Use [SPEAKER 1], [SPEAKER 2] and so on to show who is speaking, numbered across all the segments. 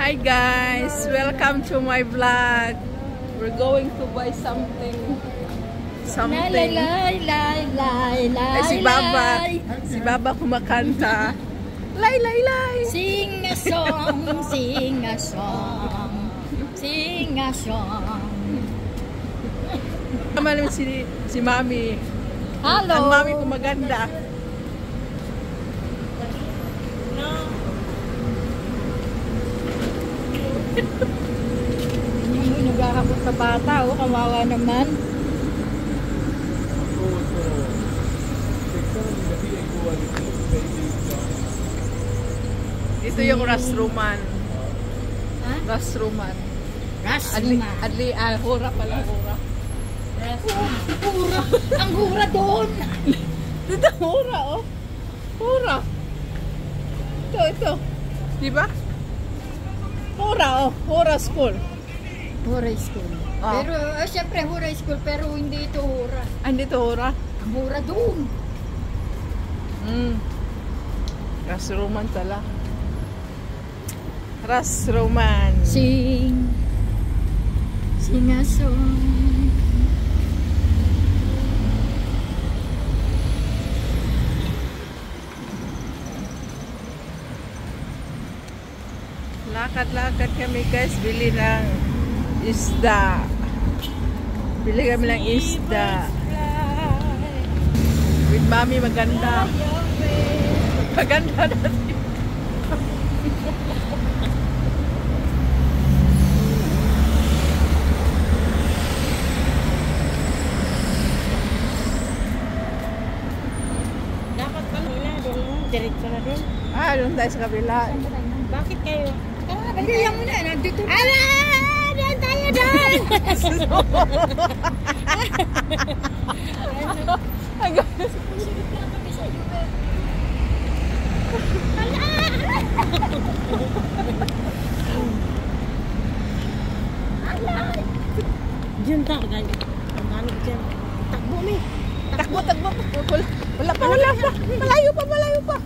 [SPEAKER 1] Hi guys, welcome to my vlog. We're going to buy something. Si Baba kumakanta. Lay.
[SPEAKER 2] Sing a song, sing a song, sing a song.
[SPEAKER 1] Tama naman si Mami.
[SPEAKER 2] Hello.
[SPEAKER 1] Ang Mami ko maganda.
[SPEAKER 2] Nagkakapot sa bata, oh, kawawa naman.
[SPEAKER 1] Ito yung Rasruman.
[SPEAKER 2] Ha?
[SPEAKER 1] Rasruman.
[SPEAKER 2] Rasruman.
[SPEAKER 1] Hura pala, hura.
[SPEAKER 2] Hura. Ang hura doon.
[SPEAKER 1] Dito, hura, oh. Hura. Ito. Diba? Hura, oh. Hura school.
[SPEAKER 2] Hura school.
[SPEAKER 1] Oh.
[SPEAKER 2] Pero, siyempre, hura school, pero hindi ito hura.
[SPEAKER 1] Hindi ito hura.
[SPEAKER 2] Ang hura doon.
[SPEAKER 1] Rasruman tala. Rasruman.
[SPEAKER 2] Sing a song.
[SPEAKER 1] Lakad-lakad kami guys, bili ng isda. Bili kami ng isda. With Mami maganda. Maganda natin.
[SPEAKER 3] Dapat pala doon, diretso na doon.
[SPEAKER 1] Doon tayo sa kabila.
[SPEAKER 3] Bakit kayo?
[SPEAKER 2] Hindi yan muna, nandito.
[SPEAKER 3] Ala! Doon tayo doon! Diyan tayo. Ang hanap dyan. Takbo mi.
[SPEAKER 1] Takbo. Wala pa. Malayo pa.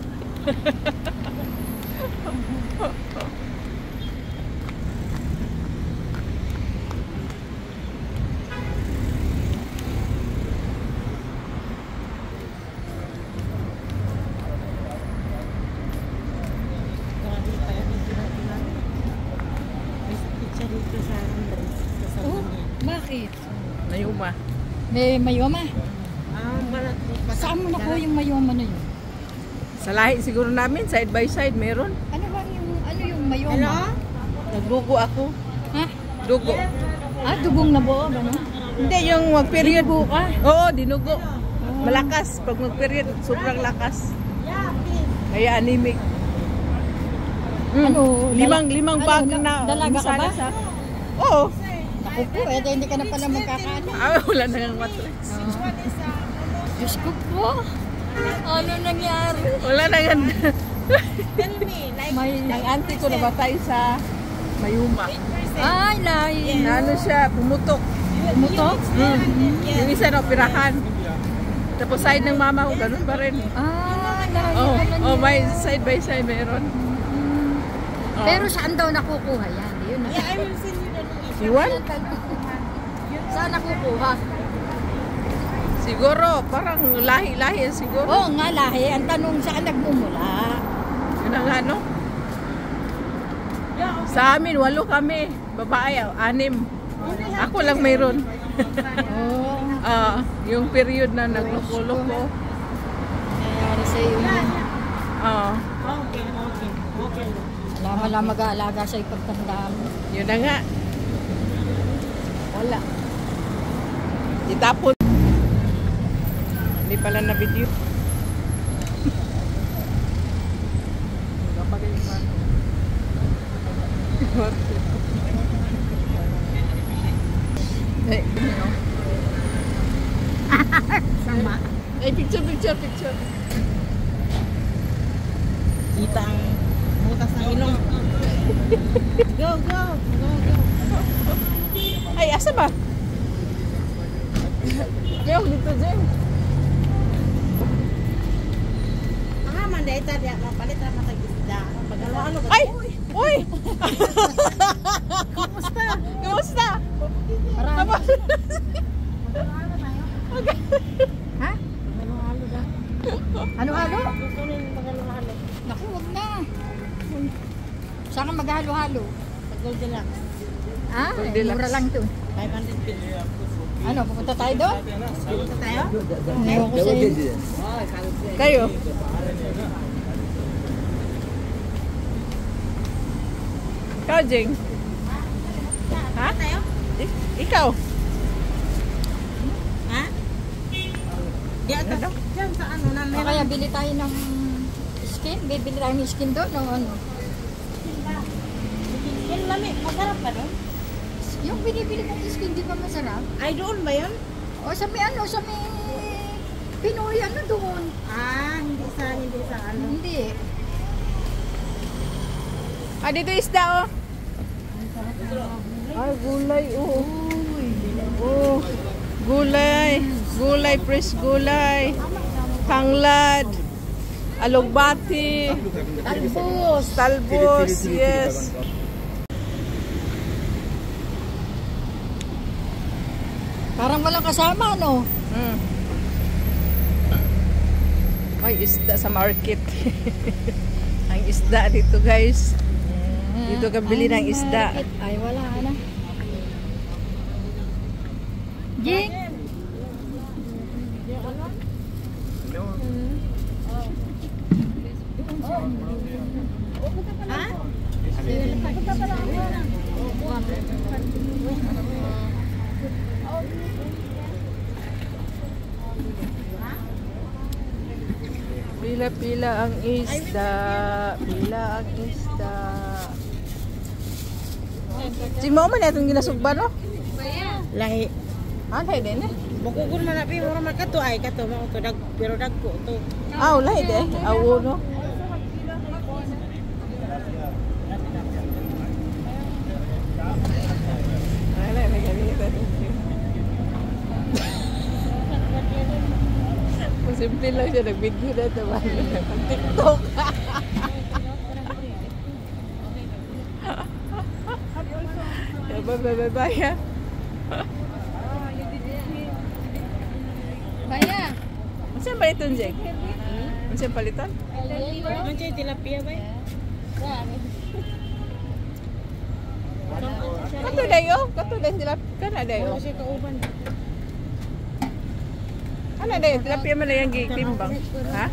[SPEAKER 2] Oh, bakit?
[SPEAKER 1] Mayuma.
[SPEAKER 2] May mayoma?
[SPEAKER 3] Balat.
[SPEAKER 2] Saan mo nakuha yung mayoma na yun?
[SPEAKER 1] Sa lahi siguro namin, side by side, meron.
[SPEAKER 2] Ano yung mayoma?
[SPEAKER 1] Nagdugo ako.
[SPEAKER 2] Ha?
[SPEAKER 1] Dugo.
[SPEAKER 2] Dugong na buo, gano'n?
[SPEAKER 1] Hindi, yung mag-period.
[SPEAKER 2] Dinugo ka?
[SPEAKER 1] Oo, dinugo. Malakas. Pag mag-period, sobrang lakas. Kaya anemic.
[SPEAKER 2] Ano?
[SPEAKER 1] Limang bag na.
[SPEAKER 2] Dalaga ka ba?
[SPEAKER 1] Oo.
[SPEAKER 2] Naku po, hindi ka na pala magkakaano.
[SPEAKER 1] Wala na nga matrix.
[SPEAKER 2] Diyos ko po. Ano nangyari?
[SPEAKER 1] Wala na nga.
[SPEAKER 3] Tell me, like,
[SPEAKER 1] Ang auntie ko nabatay sa Mayuma.
[SPEAKER 2] Ay, lain.
[SPEAKER 1] Na ano siya, pumutok.
[SPEAKER 2] Pumutok?
[SPEAKER 1] Yung isa na operahan. Tapos side ng mama ko, ganun pa rin.
[SPEAKER 2] Lain.
[SPEAKER 1] May side by side meron.
[SPEAKER 2] Pero saan daw nakukuha yan? Yun na.
[SPEAKER 3] I will send you the link.
[SPEAKER 1] Iwan?
[SPEAKER 2] Saan nakukuha?
[SPEAKER 1] Siguro, parang lahi siguro.
[SPEAKER 2] Oo nga, lahi. Ang tanong, saan nagmumula?
[SPEAKER 1] Yun ang ano. Sa amin, 8 kami. Babae, 6. Ako lang mayroon. Yung period na nagloko-loko.
[SPEAKER 2] Nangyari sa'yo yun.
[SPEAKER 3] Okay.
[SPEAKER 2] Wala mag-aalaga sa'yo pagtanda mo.
[SPEAKER 1] Yun na nga. Wala. Itapon. Hindi pala na video.
[SPEAKER 2] Sama.
[SPEAKER 1] Picture.
[SPEAKER 3] Kita ang butas ng ilong. Go.
[SPEAKER 1] Ay, asa ba? Yo, dito dyan.
[SPEAKER 3] Mga manday tadi ako palit ra matag isda. Pagalo ano ba?
[SPEAKER 1] Ay! Uy! Kumusta? Kumusta?
[SPEAKER 2] Marami.
[SPEAKER 1] Okay.
[SPEAKER 2] Ha?
[SPEAKER 3] Halo-halo ba?
[SPEAKER 2] Ano-halo?
[SPEAKER 3] Gusto rin mag-halo-halo.
[SPEAKER 2] Naku, huwag na. Saan ka maghalo-halo?
[SPEAKER 3] Sa Goldilocks.
[SPEAKER 2] Ah,
[SPEAKER 1] Goldilocks.
[SPEAKER 2] mura lang to.
[SPEAKER 3] 500 pesos.
[SPEAKER 2] Ano, pupunta tayo doon?
[SPEAKER 3] Punta tayo?
[SPEAKER 2] Ewan ko sa'yo.
[SPEAKER 1] Kayo? Ikaw, Jing? Ha?
[SPEAKER 3] Tayo?
[SPEAKER 1] Ikaw?
[SPEAKER 3] Ha? Diyan sa ano na
[SPEAKER 2] O
[SPEAKER 3] meron.
[SPEAKER 2] kaya bili tayo ng skin? Bibili tayo ng skin doon o ano?
[SPEAKER 3] Yung lami, masarap pa doon?
[SPEAKER 2] Yung binibili kong skin, di ba masarap?
[SPEAKER 3] Ay, doon ba yun?
[SPEAKER 2] O sa may ano, sa may Pinoy, ano doon?
[SPEAKER 3] Ah, hindi sa ano.
[SPEAKER 2] Hindi.
[SPEAKER 1] Ah, dito isda, oh. Ay, gulay, oh. Oh, gulay. Gulay, fresh gulay. Tanglad. Alugbati.
[SPEAKER 2] Talbos.
[SPEAKER 1] Talbos, yes.
[SPEAKER 2] Parang walang kasama, no?
[SPEAKER 1] Mm. Ay, isda sa market. Ang isda dito, guys. Dito ka bili ng isda.
[SPEAKER 2] Ay, wala na. Jing!
[SPEAKER 3] Ha?
[SPEAKER 1] Pila-pila ang isda. Pila ang isda. Si mo man itong ginasugba, no?
[SPEAKER 3] Lahi.
[SPEAKER 1] Ah, lahi din eh.
[SPEAKER 3] Makugun man napi, mura man kato ay kato mo to dag pero dagko to.
[SPEAKER 1] Ah, lahi din. Awo, no? Ay, lahi, may ganito. Simple lang siya, nag-video na ito. TikTok. Bye-bye.
[SPEAKER 2] Baya!
[SPEAKER 1] Saan palitan, Jake? Saan palitan?
[SPEAKER 3] Ano chay tilapia ba?
[SPEAKER 1] Kato dayo? Kato dayo sila. Kana dayo?
[SPEAKER 3] Wala siya kauban.
[SPEAKER 1] Ano dayo? Tilapia man na yung timbang. Ha?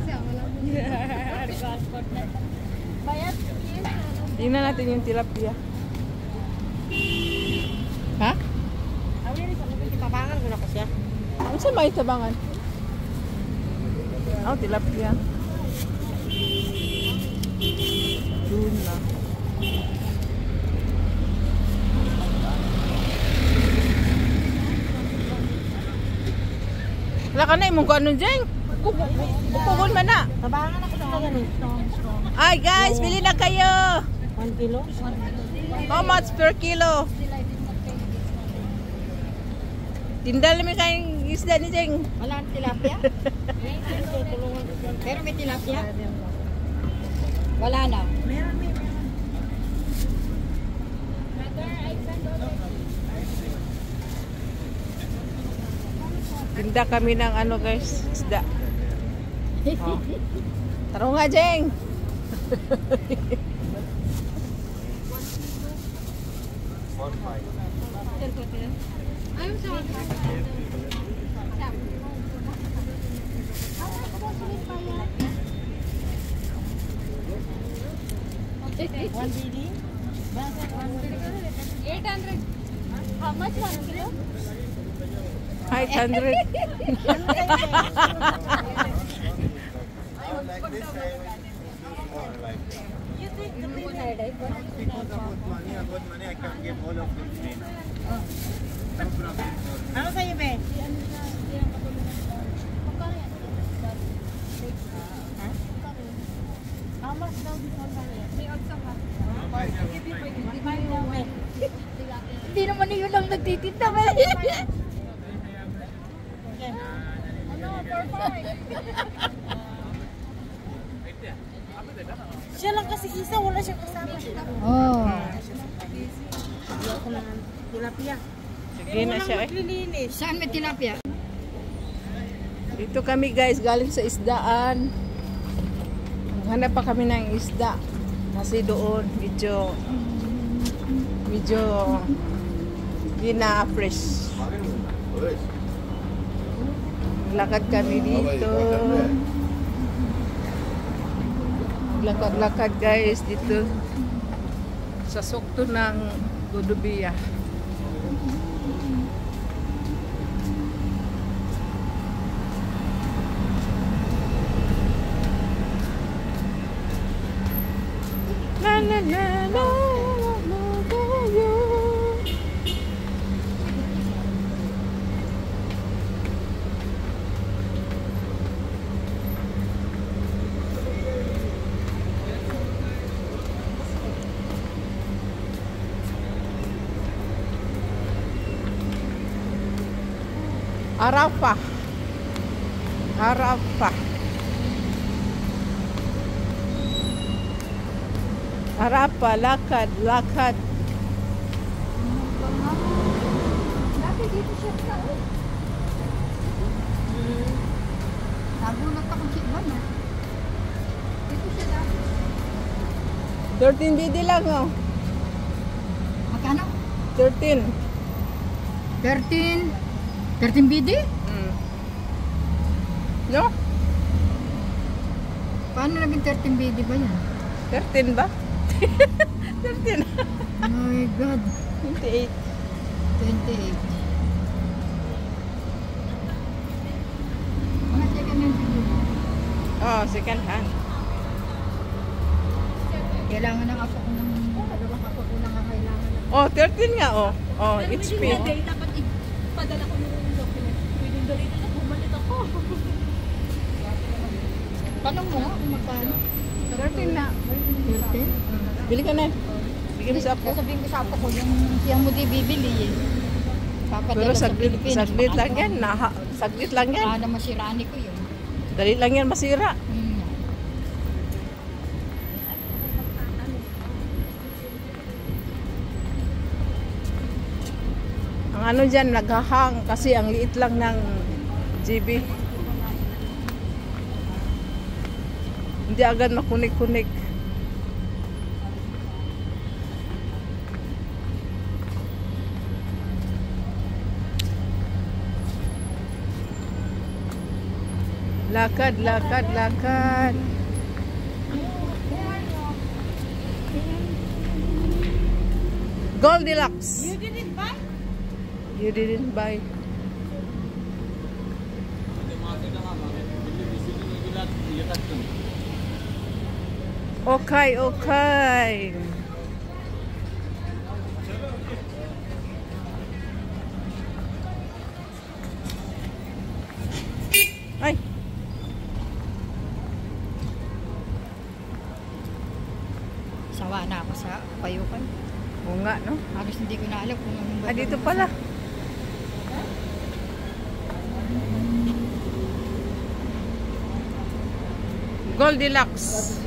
[SPEAKER 1] Tingnan natin yung tilapia. Ha?
[SPEAKER 3] Awin ni sa mga tabangan ko na ko siya.
[SPEAKER 1] Ano saan ba yung tabangan? Oh, tilapia. Tuna. Wala ka na imong kung ano dyan. Bukugon man na.
[SPEAKER 3] Tabangan ako sa kanya ni.
[SPEAKER 1] Ay guys, bili na kayo.
[SPEAKER 3] 1 kilo?
[SPEAKER 1] How much per kilo? Tindal namin kayong isda ni Jeng.
[SPEAKER 2] Wala ang tilapia? Pero may tilapia? Wala na.
[SPEAKER 3] Meron may.
[SPEAKER 1] Tinda kami ng ano guys, isda. Oh. Taro nga Jeng.
[SPEAKER 3] One BD?
[SPEAKER 2] 800. How much 1 kilo?
[SPEAKER 1] 500.
[SPEAKER 3] Ano sa'yo, be? How much daw dito
[SPEAKER 2] Hindi naman yun lang nagtitinda ba?
[SPEAKER 3] Ano, for 5? Siya lang kasi isa, wala siyang kasama.
[SPEAKER 2] Oh.
[SPEAKER 3] Hindi ako ng tilapia.
[SPEAKER 1] Sige na siya eh.
[SPEAKER 3] Maglilinis.
[SPEAKER 2] Saan may tilapia?
[SPEAKER 1] Dito kami guys, galing sa isdaan. Hanap pa kami ng isda. Kasi doon, medyo hindi na fresh. Lakad kami dito. Lakad guys dito sa sukto ng Godobia. La la la la la. Arafah. Arafah. Arafah, lakad.
[SPEAKER 2] Dati dito siya sa nagulat ako si Ivan ah. Dito siya dati.
[SPEAKER 1] 13 BD lang oh.
[SPEAKER 2] Magkano?
[SPEAKER 1] 13.
[SPEAKER 2] 13 BD?
[SPEAKER 1] No?
[SPEAKER 2] Paano naging 13 BD ba yan?
[SPEAKER 1] 13 ba? 13.
[SPEAKER 2] Oh my God.
[SPEAKER 1] 28.
[SPEAKER 2] 28. Mga second hand video.
[SPEAKER 1] Oh, second hand.
[SPEAKER 2] Kailangan ng apo ko ng dalawang apo ko nang kailangan ng
[SPEAKER 1] Oh, 13 nga oh. Oh, HP.
[SPEAKER 4] Dapat ipadala ko yung document. Pwedeng dali na bumalik ako.
[SPEAKER 2] tanong mo nga kung magkano.
[SPEAKER 1] 13 na.
[SPEAKER 2] 13?
[SPEAKER 1] Bili ka na. Bigyan mo sa apo.
[SPEAKER 2] Sasabihin ko sa apo ko, yung siyang mo di bibili eh. Papadala
[SPEAKER 1] Pero
[SPEAKER 2] sa
[SPEAKER 1] saglit
[SPEAKER 2] Pilipinas.
[SPEAKER 1] lang yan. Saglit lang yan.
[SPEAKER 2] Paano masirani ko yun?
[SPEAKER 1] Dali lang yan masira. Ang ano dyan, naghahang kasi ang liit lang ng GB. Hindi agad makunik-kunik. Lakad. Goldilocks.
[SPEAKER 3] You didn't buy?
[SPEAKER 1] You didn't buy. Okay. Ay.
[SPEAKER 2] Sawa na ako sa payukan.
[SPEAKER 1] Oo nga, no?
[SPEAKER 2] Halos hindi ko na alam kung anong
[SPEAKER 1] Ah, dito pala. Goldilocks.